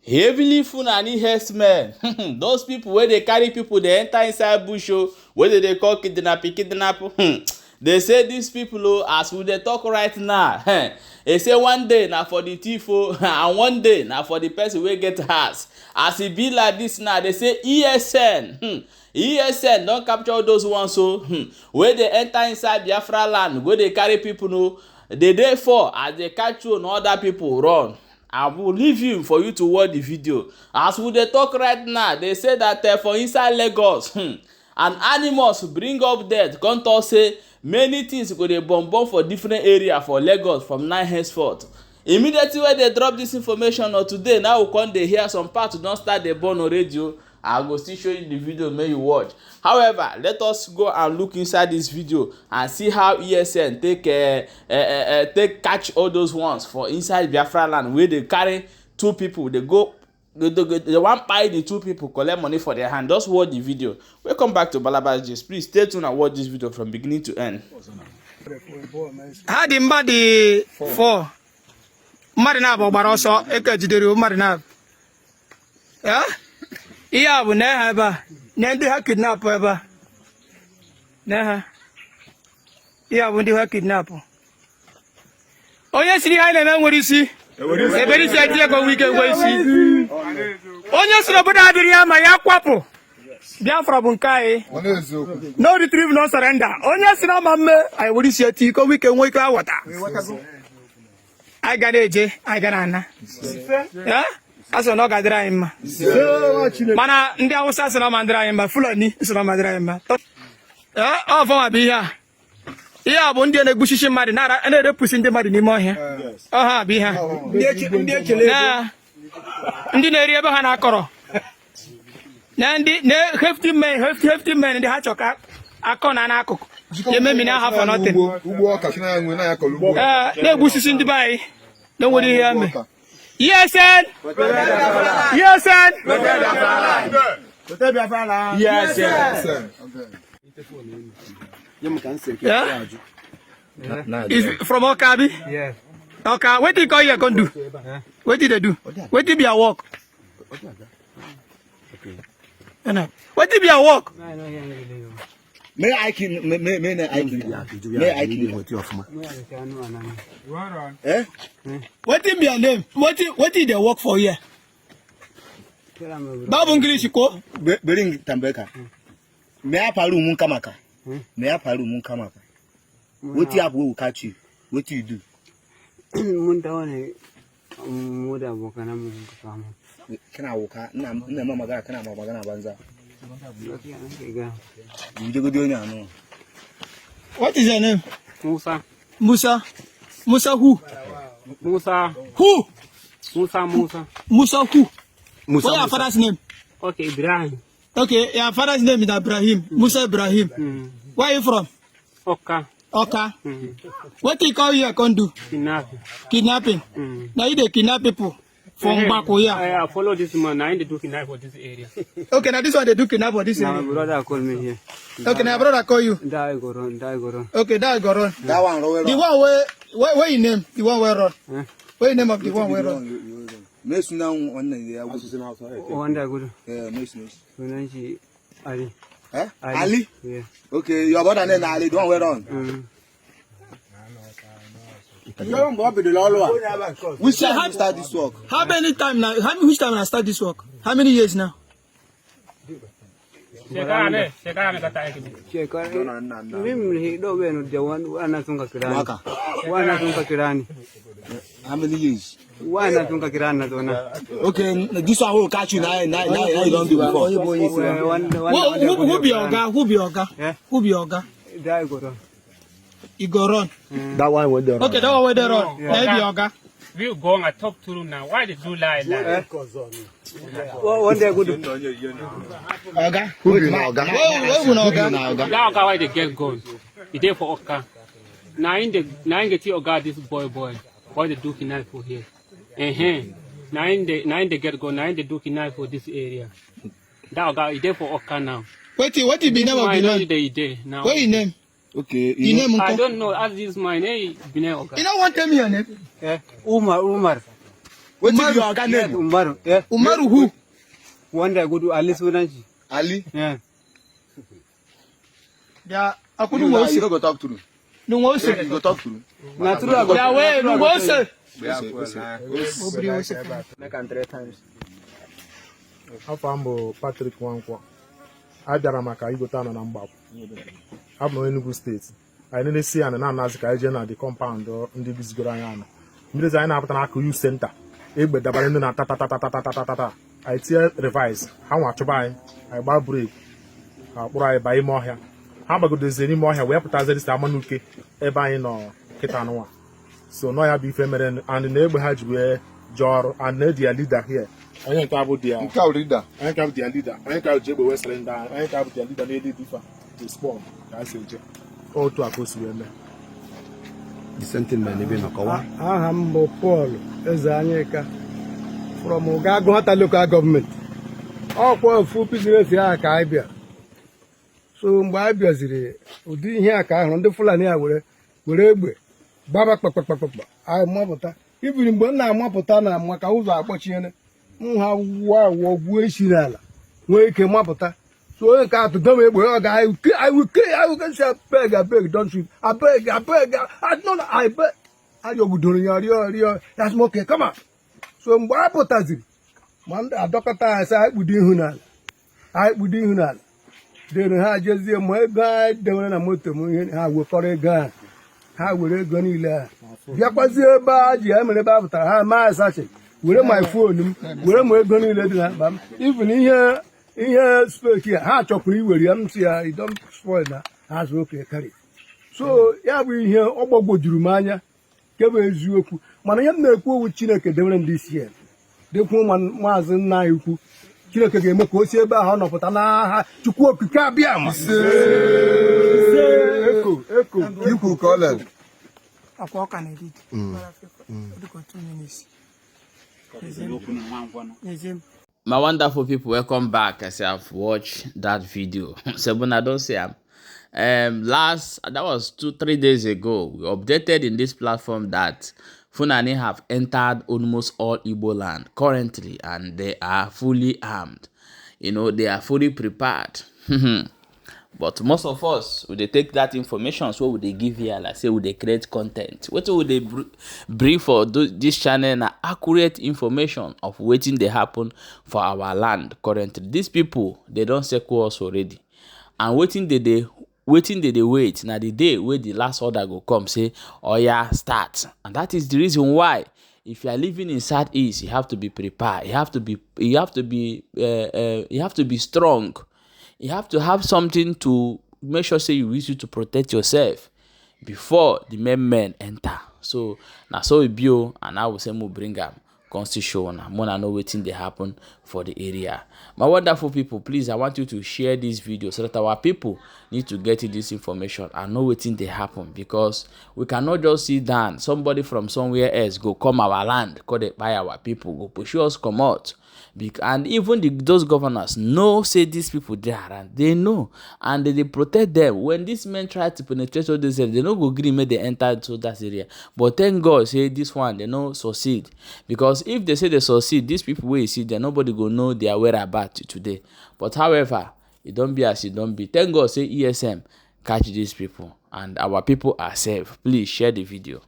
Heâvily Fulani Herdsman. Those people where they carry people, they enter inside bush, where they call kidnapper. They say these people, as we they talk right now, they say one day now for the thief, and one day now for the person wey get house. As it be like this now, they say ESN. ESN don't capture all those ones so where they enter inside BiafraLand, where they carry people, they therefore as they catch you and other people run. I will leave you for you to watch the video. As we dey talk right now, they say that for inside Lagos, and animals bring up death. Come talk say many things go dey bomb for different area for Lagos from now henceforth. Immediately when they drop this information or today, now we come dey hear some parts don start dey burn on radio. I go still show you the video, make you watch. However, let us go and look inside this video and see how ESN take catch all those ones for inside BiafraLand where they carry two people. They go, they want buy the two people, collect money for their hand. Just watch the video. Welcome back to Balabas Gist. Please stay tuned and watch this video from beginning to end. How the muddy for Marinabo Barosso, Ekajidero Marinab? Yeah? Yeah, we never have kidnapped ever. Never. Yeah, when you have kidnapped. Oh, yes, the island, what do you see? A very sad year weekend. Oh, yes, Robert my aquapo. Biafra Bunkai. No retrieve, no surrender. Oh, yes, no, mamma. I would see a tico, we can wake out water. I got AJ, I got Anna. Yeah? Aso no gadra imma. Mana ndi Hausa sina mandra imma, Fulani sina mandra imma. Oh for abia. Iya bo ndi na-egbuchichi mmadụ na-erepụsi ndị mmadụ n'ime ọhịa. Ọha abia. Ndị echele. Ndị na-eri ebe ha na-akọrọ. Na ndị hefty men ndị ha chọka akọ na n'akụkụ. Ememi na ha for nothing. Ugbo ọka si na enwe na ya kọlụ ugbo. Na-egbuchichi ndị bai. Na nwere ihe ame. ESN! ESN! ESN! Yeah? Is from Okabi? Yeah. Okay, what did you call you going to do? What did they do? What did be a walk? What did be a walk? May I kill Eh? What did be a name? What did they work for here? Babu English ko? Bring Tambeka. May I palu munkamaka? May I palu munkamaka? What you have will catch you? What do you do? Muntaone muda mukana mukama. Can I walk out? No, Mama, can I Magana Banza? What is your name? Musa. Musa. Musa who? Musa. Who? Musa. Musa who? Musa. What's your father's name? Okay, Ibrahim. Okay, your father's name is Ibrahim. Musa Ibrahim. Where are you from? Oka. Oka. What do you call you can do? Kidnapping. Kidnapping. Now you dey kidnap people from back here. I follow this man. I ain't do kidnap for this area. Okay, now this one they do kidnap for this area. My brother called me here. Okay, now brother call you. Die go run. Okay, that go run. That one, the one where you name? The one where run? Where you name of the one where run? Mason now on the One day good. yeah, Mason. Ali. Eh? Ali? Yeah. Okay, your brother name Ali, don't wear on. Which time you start this work? How many time now? Which time I start this work? How many years now? Mimi do beno jawan wana tunga kirani. How many years? Wana tunga kirani na tona. Okay, this one will catch you now. Now you don't do before. Who be Oga? Who be Oga? Yeah. Who be Oga? Die go run. You go run. That one will run. Okay, that one where they run. Yeah. Maybe Oga. We go and talk to him now. Why did you lie? One day good. Oga. Who be Oga? That Oga why they get gone. He there for Oka. Now in get Oga this boy. Why they do kidnap for here? Now in they get gone. Now in they do kidnap for this area. That Oga he there for Oka now. What be name of the man? What is name? Okay. I don't know. As this my name, Oka. You know what tell me your name? Umar. What is your organ name? Umaru. Yeah. Umaru who? One day I go to Ali Sunanji. Ali. Yeah. Yeah, I You couldn't know, go you don't go talk to him. no one say. You go talk to him. Not true. I go. Yeah, wait, no one say. Make am 3 times. Afọ m bụ Patrick Nwankwo. Abịara maka igote anọ na Mgbakwu. Abụ m Enugu steeti. Anyị na-esi anị na-anazi ka anyị jee na the compound ndị bizigoro anyị anọ. Mmiri anyị na-apụta n'aka youth center. Egbe dabara ndị na tatatatatatatatata. Anyị tie revise. Ha nwa chụba anyị. Anyị gbaa break. Ha kpụrụ anyị baa ime ọhịa. Ha gbagodozie n'ime ọhịa wee pụtazie site Amanuke ebe anyị nọ kịta nwa. So nọ ya bụ ife mere and na egbe ha ji wee jee ọrụ and na dia leader here. Onye nke abụ dia. Nke ahụ leader. Onye nke abụ dia leader. Onye nke abụ ji egbe wee surrender. Onye nke abụ dia leader na-ede difa to spawn ka a si eje. Otu a ka o si wee mee. Aha m bụ Paul Ezeanyika from Ugagụhata local government. Ọkwa ofu business ya ka anyị bịa. So mgbe anyị bịaziri ụdị ihe a ka ahụrụ ndị Fulani a were egbe gbaba kpakpakpakpakpa anyị mapụta. Ibiri mgbe m na-amapụta na maka ụzọ akpọchiene m ha wụọ gwuo isi n'ala nwee ike mapụta. So onye nke atụdo m egbe ọ ga I will say abeg don't shoot abeg I beg ayọgudoro ya rịọ ya smoke come on. So mgbe a pụtaziri ma ndị adọkọta anyị sị anyị kpudo ihu n'ala dere ha jezie ma ego anyị dewere na moto m ihe ha wekọrọ ego ahụ ha were ego niile ahụ bịakwazie ebe a ji ya mere ebe a pụtara ha maa sachi were my phone m were ma ego niile dị na akpa m even ihe speki ha chọkwuru iwere ya m si ya I don't spoil na ha zụ oke karị. So ya bụ ihe ọ gbagwojuru m anya nke bụ eziokwu mana ihe m na-ekwu owu Chineke dewere ndị isi ya dịkwuo maazị nna anyị ukwu Chineke ga-eme ka o si ebe ahụ ọ nọpụta n'aha Chukwu okike abịa ma Eko. Ikwu ka ọ lere. Akwa ọka na edit. Dịka 2 minutes. My wonderful people, welcome back. As I've watched that video. Sebuna don't say that was 2-3 days ago. We updated in this platform that Fulani have entered almost all Igbo land currently, and they are fully armed. You know, they are fully prepared. But most of us, would they take that information, so would they give here, like say, would they create content? What would they brief for this channel and accurate information of waiting they happen for our land currently? These people, they don't circle us already. And waiting they wait. Now the day where the last order go come, say, oh yeah, start. And that is the reason why, if you are living in Southeast, you have to be prepared. You have to be strong. You have to have something to make sure say you wish you to protect yourself before the men enter. So now so we build, and I will say we bring them constitution. I want to know waiting they happen for the area. My wonderful people, please, I want you to share this video so that our people need to get this information and know waiting they happen, because we cannot just sit down. Somebody from somewhere else go come our land, call it by our people, go push us come out. And even those governors know say these people they are around. They know, and they protect them. When these men try to penetrate all this area, they no go gree make they enter into that area. But thank God, say this one they no succeed, because if they say they succeed, these people where you see there, nobody go know their whereabouts today. But however, it don't be as it don't be. Thank God, say ESN catch these people, and our people are safe. Please share the video.